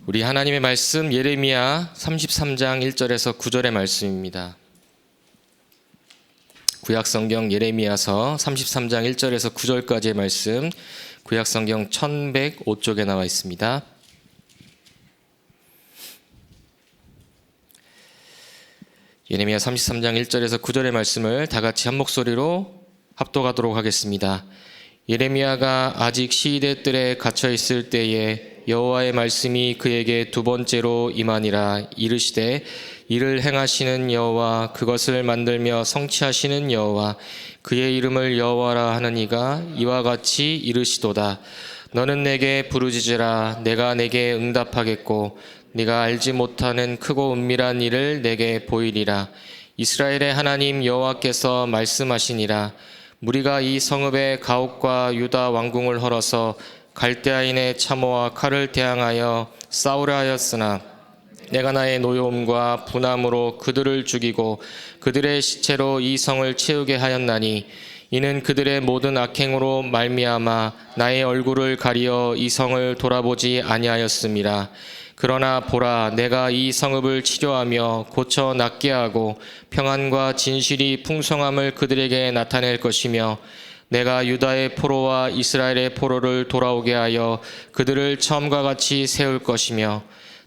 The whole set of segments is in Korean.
우리 하나님의 말씀 예레미야 33장 1절에서 9절의 말씀입니다. 구약성경 예레미야서 33장 1절에서 9절까지의 말씀, 구약성경 1105쪽에 나와 있습니다. 예레미야 33장 1절에서 9절의 말씀을 다 같이 한 목소리로 합독하도록 하겠습니다. 예레미야가 아직 시위대 뜰에 갇혀 있을 때에 여호와의 말씀이 그에게 두 번째로 임하니라. 이르시되 이를 행하시는 여호와, 그것을 만들며 성취하시는 여호와, 그의 이름을 여호와라 하는 이가 이와 같이 이르시도다. 너는 내게 부르짖으라. 내가 내게 응답하겠고 네가 알지 못하는 크고 은밀한 일을 내게 보이리라. 이스라엘의 하나님 여호와께서 말씀하시니라. 무리가 이 성읍의 가옥과 유다 왕궁을 헐어서 갈대아인의 참호와 칼을 대항하여 싸우려 하였으나 내가 나의 노여움과 분함으로 그들을 죽이고 그들의 시체로 이 성을 채우게 하였나니 이는 그들의 모든 악행으로 말미암아 나의 얼굴을 가리어 이 성을 돌아보지 아니하였음이라. 그러나 보라, 내가 이 성읍을 치료하며 고쳐 낫게 하고 평안과 진실이 풍성함을 그들에게 나타낼 것이며 내가 유다의 포로와 이스라엘의 포로를 돌아오게 하여 그들을 처음과 같이 세울 것이며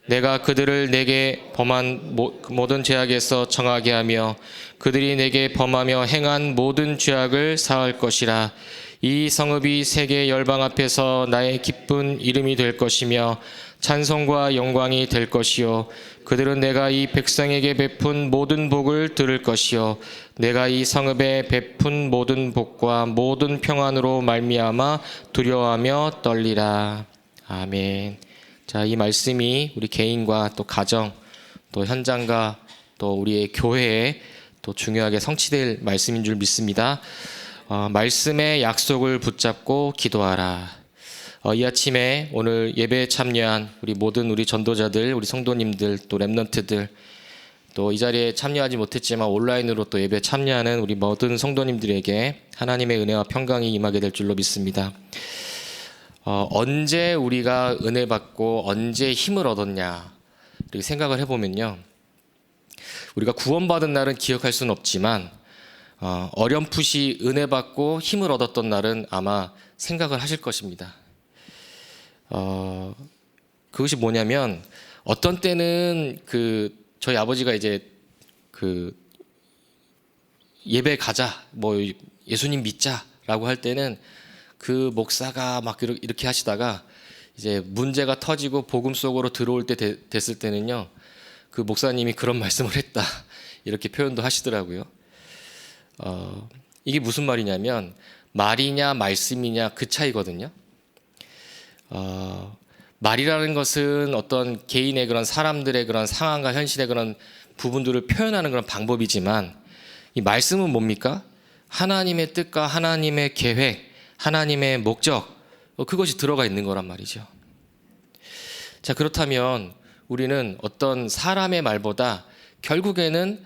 내가 그들을 내게 범한 모든 죄악에서 정하게 하며 그들이 내게 범하며 행한 모든 죄악을 사할 것이라. 이 성읍이 세계 열방 앞에서 나의 기쁜 이름이 될 것이며 찬송과 영광이 될 것이요 그들은 내가 이 백성에게 베푼 모든 복을 들을 것이요 내가 이 성읍에 베푼 모든 복과 모든 평안으로 말미암아 두려워하며 떨리라. 아멘. 자, 이 말씀이 우리 개인과 또 가정, 또 현장과 또 우리의 교회에 또 중요하게 성취될 말씀인 줄 믿습니다. 말씀의 약속을 붙잡고 기도하라. 이 아침에 오늘 예배에 참여한 우리 전도자들, 우리 성도님들, 또 렘넌트들, 또 이 자리에 참여하지 못했지만 온라인으로 또 예배에 참여하는 우리 모든 성도님들에게 하나님의 은혜와 평강이 임하게 될 줄로 믿습니다. 언제 우리가 은혜 받고 언제 힘을 얻었냐 이렇게 생각을 해보면요, 우리가 구원받은 날은 기억할 수는 없지만 어렴풋이 은혜 받고 힘을 얻었던 날은 아마 생각을 하실 것입니다. 그것이 뭐냐면, 어떤 때는 저희 아버지가 이제 예배 가자, 예수님 믿자라고 할 때는 그 목사가 막 이렇게 하시다가 이제 문제가 터지고 복음 속으로 들어올 때 됐을 때는요, 그 목사님이 그런 말씀을 했다 이렇게 표현도 하시더라고요. 이게 무슨 말이냐면, 말이냐 말씀이냐 그 차이거든요. 말이라는 것은 어떤 개인의 그런 사람들의 그런 상황과 현실의 그런 부분들을 표현하는 그런 방법이지만, 이 말씀은 뭡니까? 하나님의 뜻과 하나님의 계획, 하나님의 목적, 그것이 들어가 있는 거란 말이죠. 자, 그렇다면 우리는 어떤 사람의 말보다 결국에는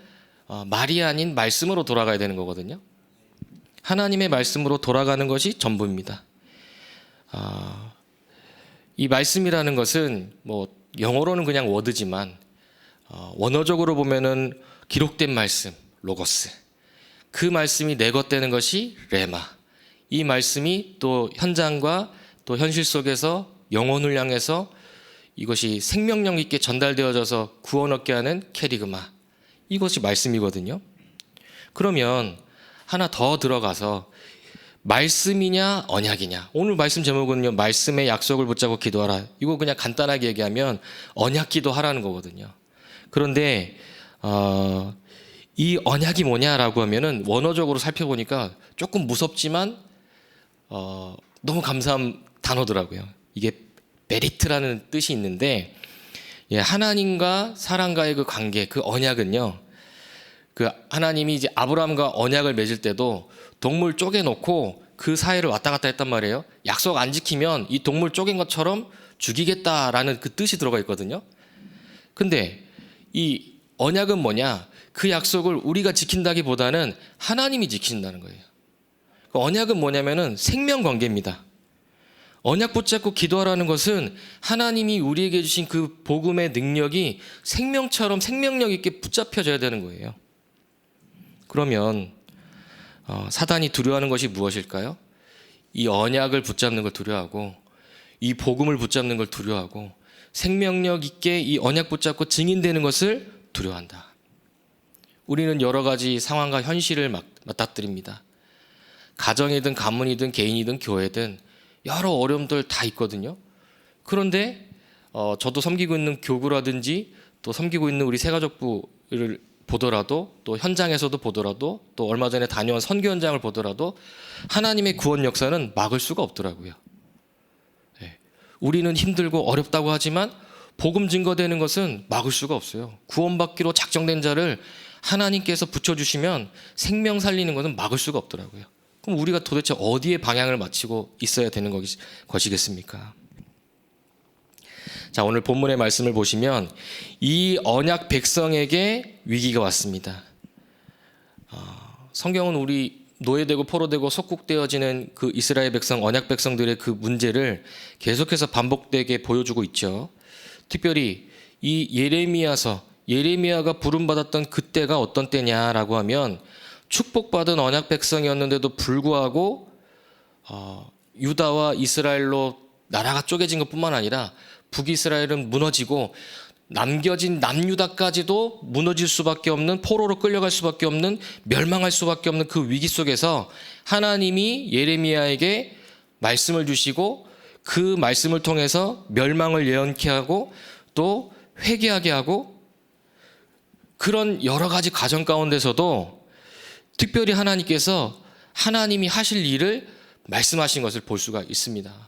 말이 아닌 말씀으로 돌아가야 되는 거거든요. 하나님의 말씀으로 돌아가는 것이 전부입니다. 이 말씀이라는 것은 영어로는 그냥 워드지만 원어적으로 보면은 기록된 말씀, 로고스, 그 말씀이 내 것 되는 것이 레마, 이 말씀이 또 현장과 또 현실 속에서 영혼을 향해서 이것이 생명력 있게 전달되어져서 구원 얻게 하는 캐리그마, 이것이 말씀이거든요. 그러면 하나 더 들어가서 말씀이냐 언약이냐, 오늘 말씀 제목은요, 말씀의 약속을 붙잡고 기도하라. 이거 그냥 간단하게 얘기하면 언약 기도하라는 거거든요. 그런데 이 언약이 뭐냐라고 하면은 원어적으로 살펴보니까 조금 무섭지만 너무 감사한 단어더라고요. 이게 베리트라는 뜻이 있는데, 하나님과 사람과의 그 관계, 그 언약은요, 하나님이 이제 아브라함과 언약을 맺을 때도 동물 쪼개놓고 그 사이를 왔다 갔다 했단 말이에요. 약속 안 지키면 이 동물 쪼갠 것처럼 죽이겠다라는 그 뜻이 들어가 있거든요. 근데 이 언약은 뭐냐? 그 약속을 우리가 지킨다기보다는 하나님이 지킨다는 거예요. 그 언약은 뭐냐면은 생명 관계입니다. 언약 붙잡고 기도하라는 것은 하나님이 우리에게 주신 그 복음의 능력이 생명처럼 생명력 있게 붙잡혀져야 되는 거예요. 그러면 사단이 두려워하는 것이 무엇일까요? 이 언약을 붙잡는 걸 두려워하고, 이 복음을 붙잡는 걸 두려워하고, 생명력 있게 이 언약 붙잡고 증인되는 것을 두려워한다. 우리는 여러 가지 상황과 현실을 맞닥뜨립니다. 가정이든 가문이든 개인이든 교회든 여러 어려움들 다 있거든요. 그런데 저도 섬기고 있는 교구라든지 또 섬기고 있는 우리 새가족부를 보더라도, 또 현장에서도 보더라도, 또 얼마 전에 다녀온 선교 현장을 보더라도 하나님의 구원 역사는 막을 수가 없더라고요. 네. 우리는 힘들고 어렵다고 하지만 복음 증거되는 것은 막을 수가 없어요. 구원받기로 작정된 자를 하나님께서 붙여주시면 생명 살리는 것은 막을 수가 없더라고요. 그럼 우리가 도대체 어디에 방향을 맞추고 있어야 되는 것이겠습니까? 자, 오늘 본문의 말씀을 보시면 이 언약 백성에게 위기가 왔습니다. 성경은 우리 노예되고 포로되고 속국되어지는 그 이스라엘 백성, 언약 백성들의 그 문제를 계속해서 반복되게 보여주고 있죠. 특별히 이 예레미야가 부름받았던 그때가 어떤 때냐라고 하면 축복받은 언약 백성이었는데도 불구하고 유다와 이스라엘로 나라가 쪼개진 것뿐만 아니라 북이스라엘은 무너지고 남겨진 남유다까지도 무너질 수밖에 없는, 포로로 끌려갈 수밖에 없는, 멸망할 수밖에 없는 그 위기 속에서 하나님이 예레미야에게 말씀을 주시고 그 말씀을 통해서 멸망을 예언케 하고 또 회개하게 하고, 그런 여러 가지 과정 가운데서도 특별히 하나님께서 하나님이 하실 일을 말씀하신 것을 볼 수가 있습니다.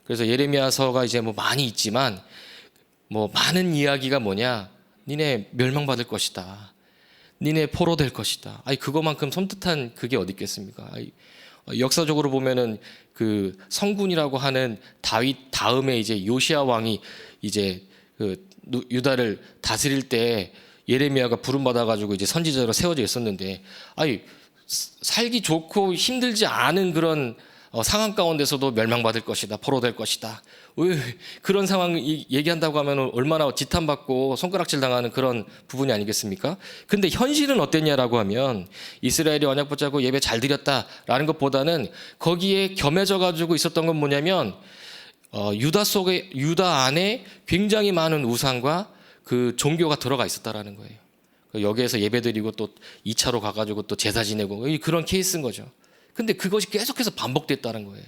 그래서 예레미야서가 이제 많이 있지만 많은 이야기가 뭐냐? 니네 멸망받을 것이다. 니네 포로될 것이다. 그거만큼 섬뜩한 그게 어디 있겠습니까? 역사적으로 보면은 그 성군이라고 하는 다윗 다음에 이제 요시야 왕이 이제 그 유다를 다스릴 때 예레미야가 부름받아가지고 이제 선지자로 세워져 있었는데, 살기 좋고 힘들지 않은 그런 상황 가운데서도 멸망받을 것이다, 포로될 것이다. 그런 상황 얘기한다고 하면 얼마나 지탄받고 손가락질 당하는 그런 부분이 아니겠습니까? 근데 현실은 어땠냐라고 하면 이스라엘이 언약 붙잡고 예배 잘 드렸다라는 것보다는 거기에 겸해져 가지고 있었던 건 뭐냐면 유다 안에 굉장히 많은 우상과 그 종교가 들어가 있었다라는 거예요. 여기에서 예배드리고 또 2차로 가가지고 또 제사 지내고 그런 케이스인 거죠. 근데 그것이 계속해서 반복됐다는 거예요.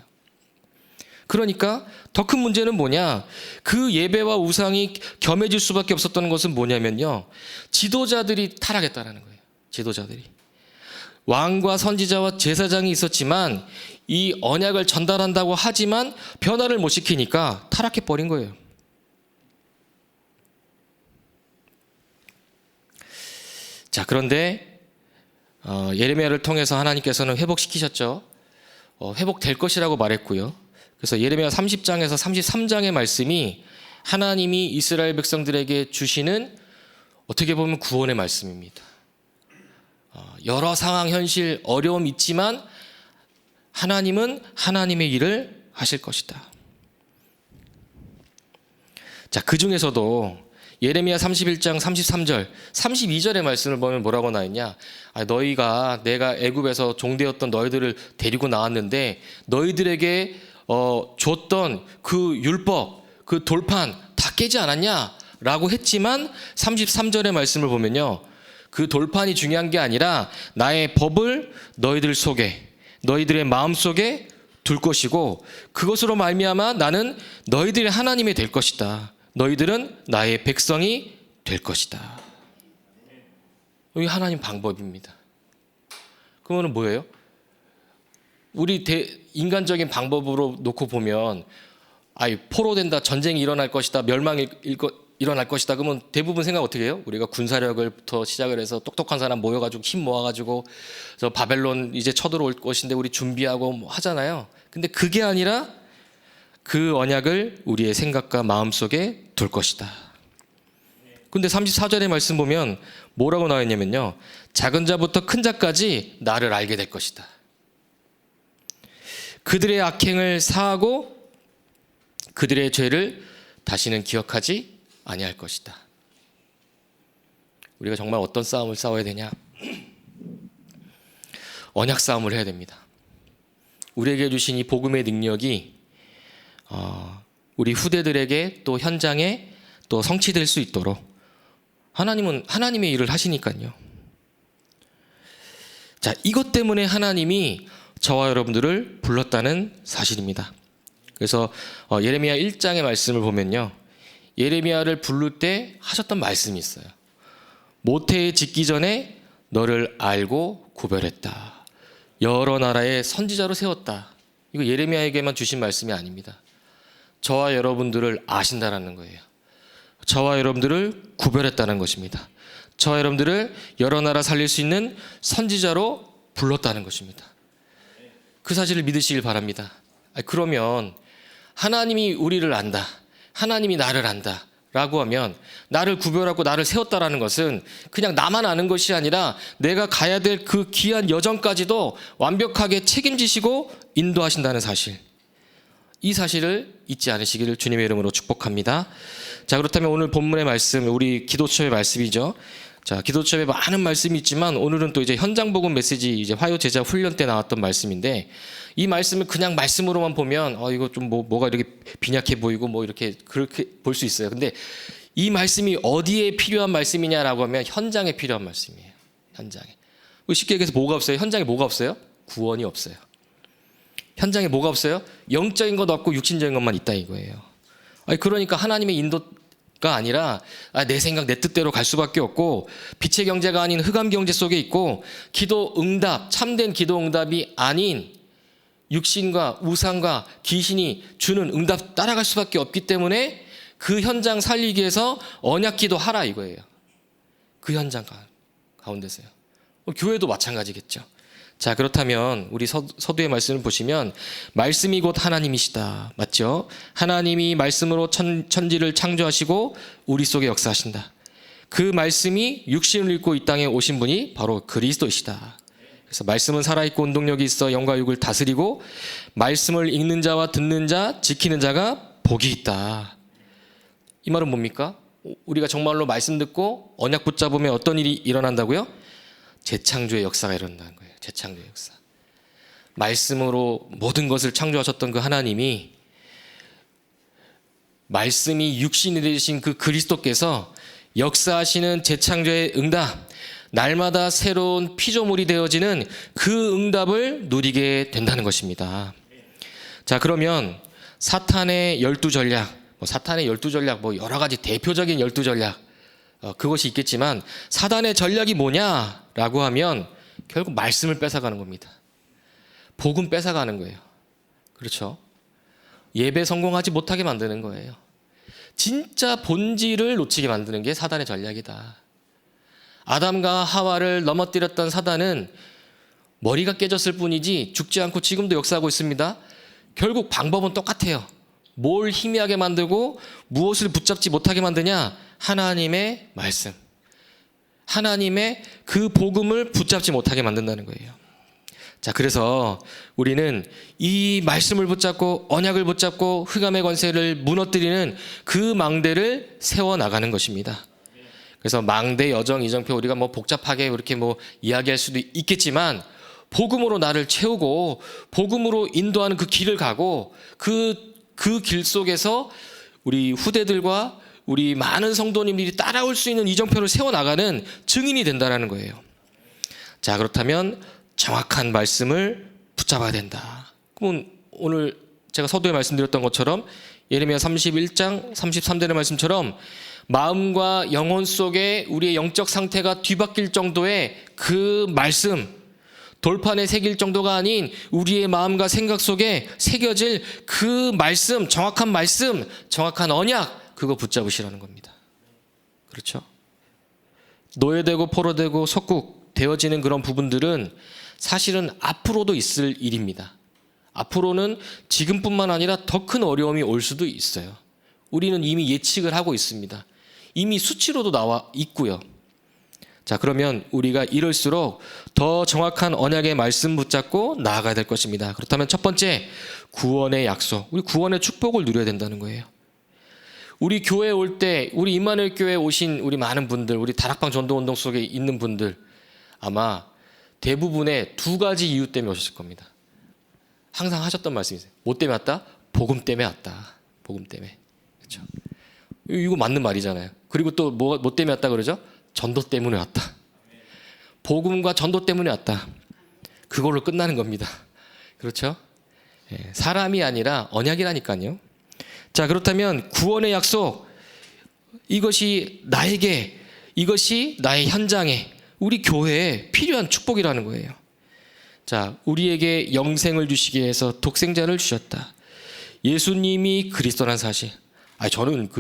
그러니까 더 큰 문제는 뭐냐? 그 예배와 우상이 겸해질 수밖에 없었던 것은 뭐냐면요, 지도자들이 타락했다는 거예요. 지도자들이. 왕과 선지자와 제사장이 있었지만 이 언약을 전달한다고 하지만 변화를 못 시키니까 타락해버린 거예요. 자, 그런데 예레미야를 통해서 하나님께서는 회복시키셨죠. 회복될 것이라고 말했고요. 그래서 예레미야 30장에서 33장의 말씀이 하나님이 이스라엘 백성들에게 주시는 어떻게 보면 구원의 말씀입니다. 여러 상황, 현실, 어려움 있지만 하나님은 하나님의 일을 하실 것이다. 자, 그 중에서도 예레미야 31장 33절, 32절의 말씀을 보면 뭐라고 나왔냐? 내가 애굽에서 종되었던 너희들을 데리고 나왔는데 너희들에게 줬던 그 율법, 그 돌판 다 깨지 않았냐? 라고 했지만 33절의 말씀을 보면요, 그 돌판이 중요한 게 아니라 나의 법을 너희들 속에, 너희들의 마음 속에 둘 것이고 그것으로 말미암아 나는 너희들의 하나님이 될 것이다. 너희들은 나의 백성이 될 것이다. 이게 하나님 방법입니다. 그러면 뭐예요? 우리 인간적인 방법으로 놓고 보면 포로된다, 전쟁이 일어날 것이다, 멸망이 일어날 것이다. 그러면 대부분 생각 어떻게 해요? 우리가 군사력을부터 시작을 해서 똑똑한 사람 모여가지고 힘 모아가지고 저 바벨론 이제 쳐들어올 것인데 우리 준비하고 하잖아요. 근데 그게 아니라 그 언약을 우리의 생각과 마음속에 둘 것이다. 근데 34절의 말씀 보면 뭐라고 나와 있냐면요, 작은 자부터 큰 자까지 나를 알게 될 것이다. 그들의 악행을 사하고 그들의 죄를 다시는 기억하지 아니할 것이다. 우리가 정말 어떤 싸움을 싸워야 되냐? 언약 싸움을 해야 됩니다. 우리에게 주신 이 복음의 능력이 우리 후대들에게 또 현장에 또 성취될 수 있도록 하나님은 하나님의 일을 하시니까요. 자, 이것 때문에 하나님이 저와 여러분들을 불렀다는 사실입니다. 그래서 예레미야 1장의 말씀을 보면요, 예레미야를 부를 때 하셨던 말씀이 있어요. 모태에 짓기 전에 너를 알고 구별했다. 여러 나라의 선지자로 세웠다. 이거 예레미야에게만 주신 말씀이 아닙니다. 저와 여러분들을 아신다라는 거예요. 저와 여러분들을 구별했다는 것입니다. 저와 여러분들을 여러 나라 살릴 수 있는 선지자로 불렀다는 것입니다. 그 사실을 믿으시길 바랍니다. 그러면 하나님이 우리를 안다, 하나님이 나를 안다 라고 하면 나를 구별하고 나를 세웠다라는 것은 그냥 나만 아는 것이 아니라 내가 가야 될 그 귀한 여정까지도 완벽하게 책임지시고 인도하신다는 사실, 이 사실을 잊지 않으시기를 주님의 이름으로 축복합니다. 자, 그렇다면 오늘 본문의 말씀, 우리 기도처의 말씀이죠. 자, 기도처에 많은 말씀이 있지만 오늘은 또 이제 현장 복음 메시지 이제 화요 제자 훈련 때 나왔던 말씀인데, 이 말씀을 그냥 말씀으로만 보면 이거 좀 뭐가 이렇게 빈약해 보이고 뭐 이렇게 그렇게 볼 수 있어요. 근데 이 말씀이 어디에 필요한 말씀이냐라고 하면 현장에 필요한 말씀이에요. 현장에. 쉽게 얘기해서 뭐가 없어요? 현장에 뭐가 없어요? 구원이 없어요. 현장에 뭐가 없어요? 영적인 것 없고 육신적인 것만 있다 이거예요. 그러니까 하나님의 인도가 아니라 내 생각 내 뜻대로 갈 수밖에 없고, 빛의 경제가 아닌 흑암 경제 속에 있고, 기도 응답, 참된 기도 응답이 아닌 육신과 우상과 귀신이 주는 응답 따라갈 수밖에 없기 때문에 그 현장 살리기 위해서 언약 기도하라 이거예요. 그 현장 가운데서요. 교회도 마찬가지겠죠. 자, 그렇다면 우리 서두의 말씀을 보시면 말씀이 곧 하나님이시다. 맞죠? 하나님이 말씀으로 천지를 창조하시고 우리 속에 역사하신다. 그 말씀이 육신을 입고 이 땅에 오신 분이 바로 그리스도이시다. 그래서 말씀은 살아있고 운동력이 있어 영과 육을 다스리고 말씀을 읽는 자와 듣는 자, 지키는 자가 복이 있다. 이 말은 뭡니까? 우리가 정말로 말씀 듣고 언약 붙잡으면 어떤 일이 일어난다고요? 재창조의 역사가 일어난다는 거예요. 재창조의 역사. 말씀으로 모든 것을 창조하셨던 그 하나님이, 말씀이 육신이 되신 그 그리스도께서 역사하시는 재창조의 응답, 날마다 새로운 피조물이 되어지는 그 응답을 누리게 된다는 것입니다. 자, 그러면 사탄의 12전략, 사탄의 12전략, 여러 가지 대표적인 12전략, 그것이 있겠지만 사단의 전략이 뭐냐라고 하면 결국 말씀을 뺏어가는 겁니다. 복음 뺏어가는 거예요. 그렇죠? 예배 성공하지 못하게 만드는 거예요. 진짜 본질을 놓치게 만드는 게 사단의 전략이다. 아담과 하와를 넘어뜨렸던 사단은 머리가 깨졌을 뿐이지 죽지 않고 지금도 역사하고 있습니다. 결국 방법은 똑같아요. 뭘 희미하게 만들고 무엇을 붙잡지 못하게 만드냐? 하나님의 말씀, 하나님의 그 복음을 붙잡지 못하게 만든다는 거예요. 자, 그래서 우리는 이 말씀을 붙잡고 언약을 붙잡고 흑암의 권세를 무너뜨리는 그 망대를 세워나가는 것입니다. 그래서 망대, 여정, 이정표 우리가 복잡하게 이렇게 이야기할 수도 있겠지만, 복음으로 나를 채우고 복음으로 인도하는 그 길을 가고 그 길 속에서 우리 후대들과 우리 많은 성도님들이 따라올 수 있는 이정표를 세워나가는 증인이 된다는 거예요. 자, 그렇다면 정확한 말씀을 붙잡아야 된다. 그럼 오늘 제가 서두에 말씀드렸던 것처럼 예레미야 31장 33절의 말씀처럼 마음과 영혼 속에 우리의 영적 상태가 뒤바뀔 정도의 그 말씀, 돌판에 새길 정도가 아닌 우리의 마음과 생각 속에 새겨질 그 말씀, 정확한 언약, 그거 붙잡으시라는 겁니다. 그렇죠? 노예되고 포로되고 속국 되어지는 그런 부분들은 사실은 앞으로도 있을 일입니다. 앞으로는 지금뿐만 아니라 더 큰 어려움이 올 수도 있어요. 우리는 이미 예측을 하고 있습니다. 이미 수치로도 나와 있고요. 자, 그러면 우리가 이럴수록 더 정확한 언약의 말씀 붙잡고 나아가야 될 것입니다. 그렇다면 첫 번째, 구원의 약속. 우리 구원의 축복을 누려야 된다는 거예요. 우리 교회에 올 때, 우리 임마누엘 교회에 오신 우리 많은 분들, 우리 다락방 전도운동 속에 있는 분들, 아마 대부분의 두 가지 이유 때문에 오셨을 겁니다. 항상 하셨던 말씀이세요. 뭐 때문에 왔다? 복음 때문에 왔다. 복음 때문에. 그렇죠? 이거 맞는 말이잖아요. 그리고 또 뭐 때문에 왔다 그러죠? 전도 때문에 왔다. 복음과 전도 때문에 왔다. 그걸로 끝나는 겁니다. 그렇죠? 사람이 아니라 언약이라니까요. 자, 그렇다면 구원의 약속, 이것이 나에게, 이것이 나의 현장에, 우리 교회에 필요한 축복이라는 거예요. 자, 우리에게 영생을 주시기 위해서 독생자를 주셨다. 예수님이 그리스도란 사실. 저는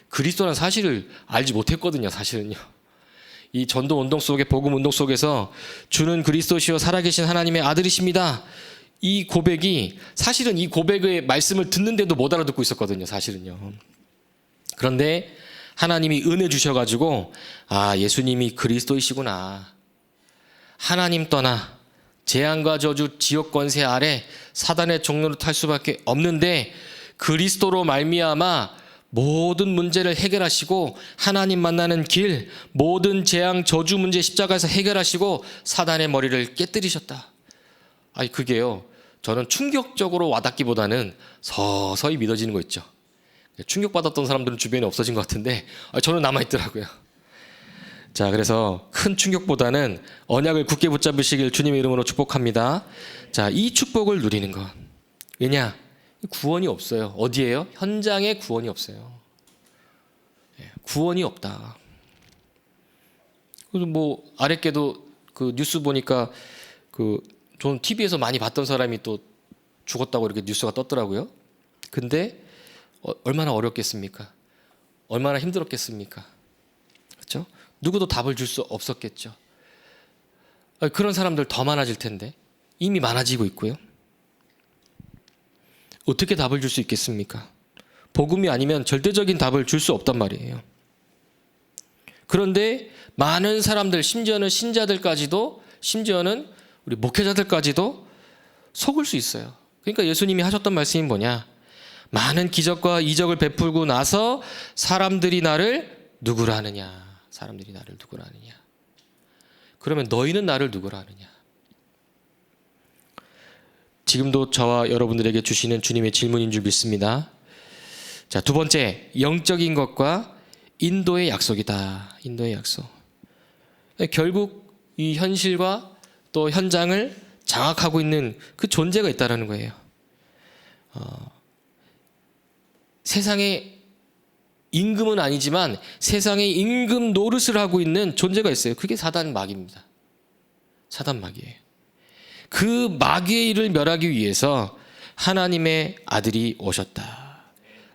그리스도란 사실을 알지 못했거든요, 사실은요. 이 전도 운동 속에, 복음 운동 속에서 주는 그리스도시요 살아계신 하나님의 아들이십니다. 이 고백이, 사실은 이 고백의 말씀을 듣는데도 못 알아듣고 있었거든요, 사실은요. 그런데 하나님이 은혜 주셔가지고, 예수님이 그리스도이시구나. 하나님 떠나 재앙과 저주, 지옥 권세 아래 사단의 종로를 탈 수밖에 없는데, 그리스도로 말미암아 모든 문제를 해결하시고 하나님 만나는 길, 모든 재앙, 저주 문제 십자가에서 해결하시고 사단의 머리를 깨뜨리셨다. 그게요, 저는 충격적으로 와닿기보다는 서서히 믿어지는 거 있죠. 충격받았던 사람들은 주변에 없어진 것 같은데 저는 남아있더라고요. 자, 그래서 큰 충격보다는 언약을 굳게 붙잡으시길 주님의 이름으로 축복합니다. 자, 이 축복을 누리는 것. 왜냐? 구원이 없어요. 어디에요? 현장에 구원이 없어요. 구원이 없다. 그래서 뭐 아랫게도 그 뉴스 보니까 저는 TV에서 많이 봤던 사람이 또 죽었다고 이렇게 뉴스가 떴더라고요. 근데 얼마나 어렵겠습니까? 얼마나 힘들었겠습니까? 그렇죠? 누구도 답을 줄 수 없었겠죠. 그런 사람들 더 많아질 텐데 이미 많아지고 있고요. 어떻게 답을 줄 수 있겠습니까? 복음이 아니면 절대적인 답을 줄 수 없단 말이에요. 그런데 많은 사람들, 심지어는 신자들까지도, 심지어는 우리 목회자들까지도 속을 수 있어요. 그러니까 예수님이 하셨던 말씀이 뭐냐? 많은 기적과 이적을 베풀고 나서 사람들이 나를 누구라 하느냐? 사람들이 나를 누구라 하느냐? 그러면 너희는 나를 누구라 하느냐? 지금도 저와 여러분들에게 주시는 주님의 질문인 줄 믿습니다. 자, 두 번째, 영적인 것과 인도의 약속이다. 인도의 약속. 결국 이 현실과 또 현장을 장악하고 있는 그 존재가 있다는 거예요. 세상의 임금은 아니지만 세상의 임금 노릇을 하고 있는 존재가 있어요. 그게 사단 마귀입니다. 사단 마귀예요. 그 마귀의 일을 멸하기 위해서 하나님의 아들이 오셨다.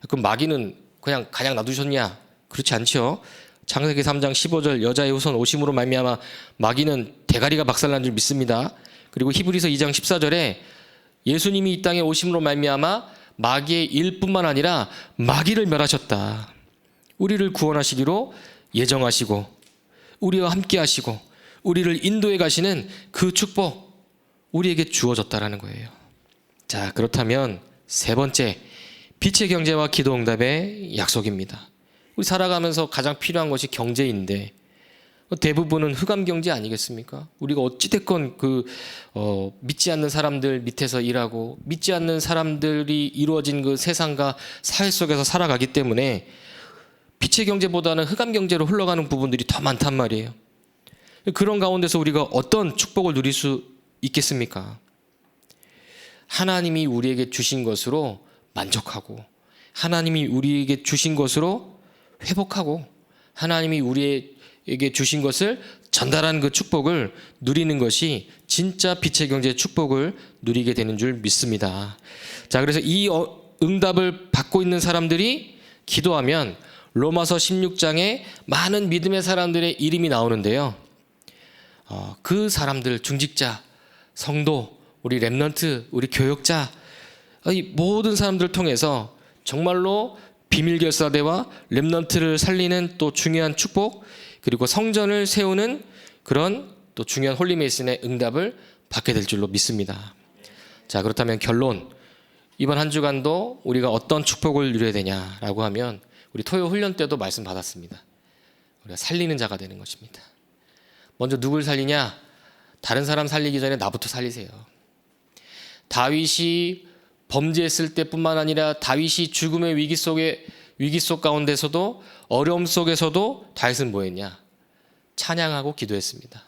그럼 마귀는 그냥 놔두셨냐? 그렇지 않죠. 창세기 3장 15절 여자의 후손 오심으로 말미암아 마귀는 대가리가 박살난 줄 믿습니다. 그리고 히브리서 2장 14절에 예수님이 이 땅에 오심으로 말미암아 마귀의 일뿐만 아니라 마귀를 멸하셨다. 우리를 구원하시기로 예정하시고 우리와 함께 하시고 우리를 인도해 가시는 그 축복 우리에게 주어졌다라는 거예요. 자, 그렇다면 세 번째, 빛의 경제와 기도 응답의 약속입니다. 우리 살아가면서 가장 필요한 것이 경제인데 대부분은 흑암 경제 아니겠습니까? 우리가 어찌됐건 믿지 않는 사람들 밑에서 일하고 믿지 않는 사람들이 이루어진 그 세상과 사회 속에서 살아가기 때문에 빛의 경제보다는 흑암 경제로 흘러가는 부분들이 더 많단 말이에요. 그런 가운데서 우리가 어떤 축복을 누릴 수 있겠습니까? 하나님이 우리에게 주신 것으로 만족하고 하나님이 우리에게 주신 것으로 회복하고 하나님이 우리에게 주신 것을 전달하는 그 축복을 누리는 것이 진짜 빛의 경제의 축복을 누리게 되는 줄 믿습니다. 자, 그래서 이 응답을 받고 있는 사람들이 기도하면 로마서 16장에 많은 믿음의 사람들의 이름이 나오는데요. 그 사람들, 중직자, 성도, 우리 렘넌트, 우리 교역자, 이 모든 사람들을 통해서 정말로 비밀결사대와 렘넌트를 살리는 또 중요한 축복, 그리고 성전을 세우는 그런 또 중요한 홀리메이슨의 응답을 받게 될 줄로 믿습니다. 자, 그렇다면 결론, 이번 한 주간도 우리가 어떤 축복을 누려야 되냐라고 하면 우리 토요 훈련 때도 말씀 받았습니다. 우리가 살리는 자가 되는 것입니다. 먼저 누굴 살리냐? 다른 사람 살리기 전에 나부터 살리세요. 다윗이 범죄했을 때뿐만 아니라 다윗이 죽음의 위기 속 가운데서도 어려움 속에서도 다윗은 뭐했냐? 찬양하고 기도했습니다.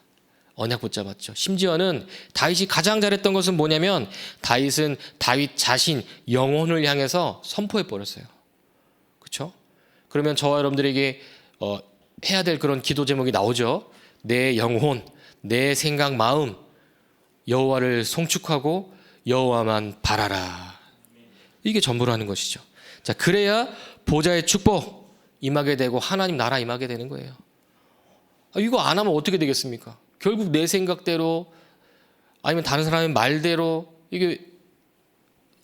언약 붙잡았죠. 심지어는 다윗이 가장 잘했던 것은 뭐냐면 다윗은 다윗 자신 영혼을 향해서 선포해 버렸어요. 그렇죠? 그러면 저와 여러분들에게 해야 될 그런 기도 제목이 나오죠. 내 영혼, 내 생각, 마음 여호와를 송축하고 여호와만 바라라. 이게 전부라는 것이죠. 자, 그래야 보좌의 축복 임하게 되고 하나님 나라 임하게 되는 거예요. 이거 안 하면 어떻게 되겠습니까? 결국 내 생각대로 아니면 다른 사람의 말대로 이게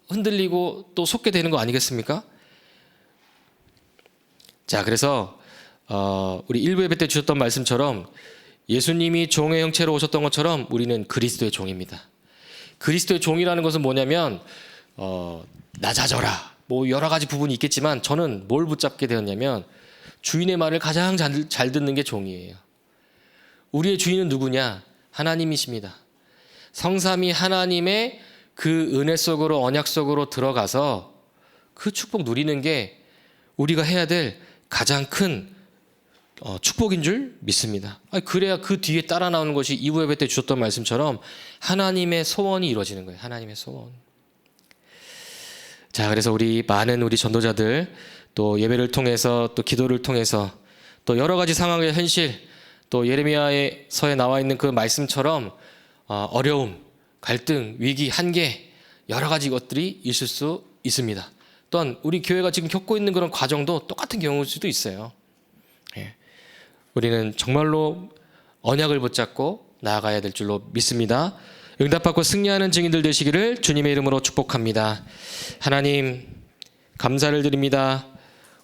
흔들리고 또 속게 되는 거 아니겠습니까? 자, 그래서 우리 일부 예배 때 주셨던 말씀처럼 예수님이 종의 형체로 오셨던 것처럼 우리는 그리스도의 종입니다. 그리스도의 종이라는 것은 뭐냐면 낮아져라 뭐 여러 가지 부분이 있겠지만 저는 뭘 붙잡게 되었냐면 주인의 말을 가장 잘 듣는 게 종이에요. 우리의 주인은 누구냐? 하나님이십니다. 성삼위 하나님의 그 은혜 속으로 언약 속으로 들어가서 그 축복 누리는 게 우리가 해야 될 가장 큰 축복인 줄 믿습니다. 그래야 그 뒤에 따라 나오는 것이 이부 예배 때 주셨던 말씀처럼 하나님의 소원이 이루어지는 거예요. 하나님의 소원. 자, 그래서 우리 많은 우리 전도자들 또 예배를 통해서 또 기도를 통해서 또 여러 가지 상황의 현실 또 예레미야서에 나와 있는 그 말씀처럼 어려움, 갈등, 위기, 한계 여러 가지 것들이 있을 수 있습니다. 또한 우리 교회가 지금 겪고 있는 그런 과정도 똑같은 경우일 수도 있어요. 예. 우리는 정말로 언약을 붙잡고 나아가야 될 줄로 믿습니다. 응답받고 승리하는 증인들 되시기를 주님의 이름으로 축복합니다. 하나님 감사를 드립니다.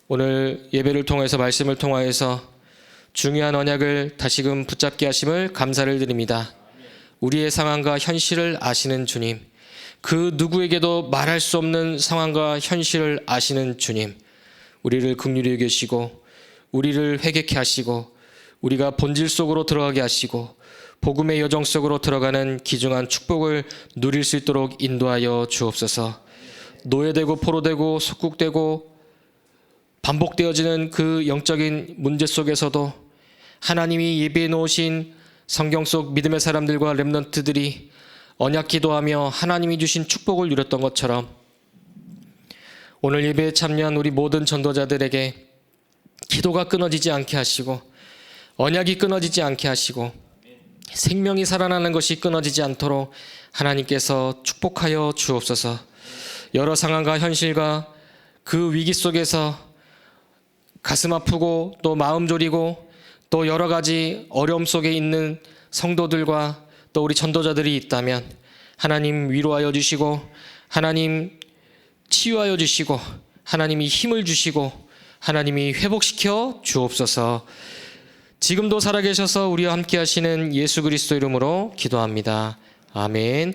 오늘 예배를 통해서 말씀을 통하여서 중요한 언약을 다시금 붙잡게 하심을 감사를 드립니다. 우리의 상황과 현실을 아시는 주님, 그 누구에게도 말할 수 없는 상황과 현실을 아시는 주님, 우리를 긍휼히 여기시고 우리를 회개케 하시고 우리가 본질 속으로 들어가게 하시고 복음의 여정 속으로 들어가는 귀중한 축복을 누릴 수 있도록 인도하여 주옵소서. 노예되고 포로되고 속국되고 반복되어지는 그 영적인 문제 속에서도 하나님이 예비해 놓으신 성경 속 믿음의 사람들과 렘넌트들이 언약 기도하며 하나님이 주신 축복을 누렸던 것처럼 오늘 예배에 참여한 우리 모든 전도자들에게 기도가 끊어지지 않게 하시고 언약이 끊어지지 않게 하시고 생명이 살아나는 것이 끊어지지 않도록 하나님께서 축복하여 주옵소서. 여러 상황과 현실과 그 위기 속에서 가슴 아프고 또 마음 졸이고 또 여러 가지 어려움 속에 있는 성도들과 또 우리 전도자들이 있다면 하나님 위로하여 주시고 하나님 치유하여 주시고 하나님이 힘을 주시고 하나님이 회복시켜 주옵소서. 지금도 살아계셔서 우리와 함께 하시는 예수 그리스도 이름으로 기도합니다. 아멘.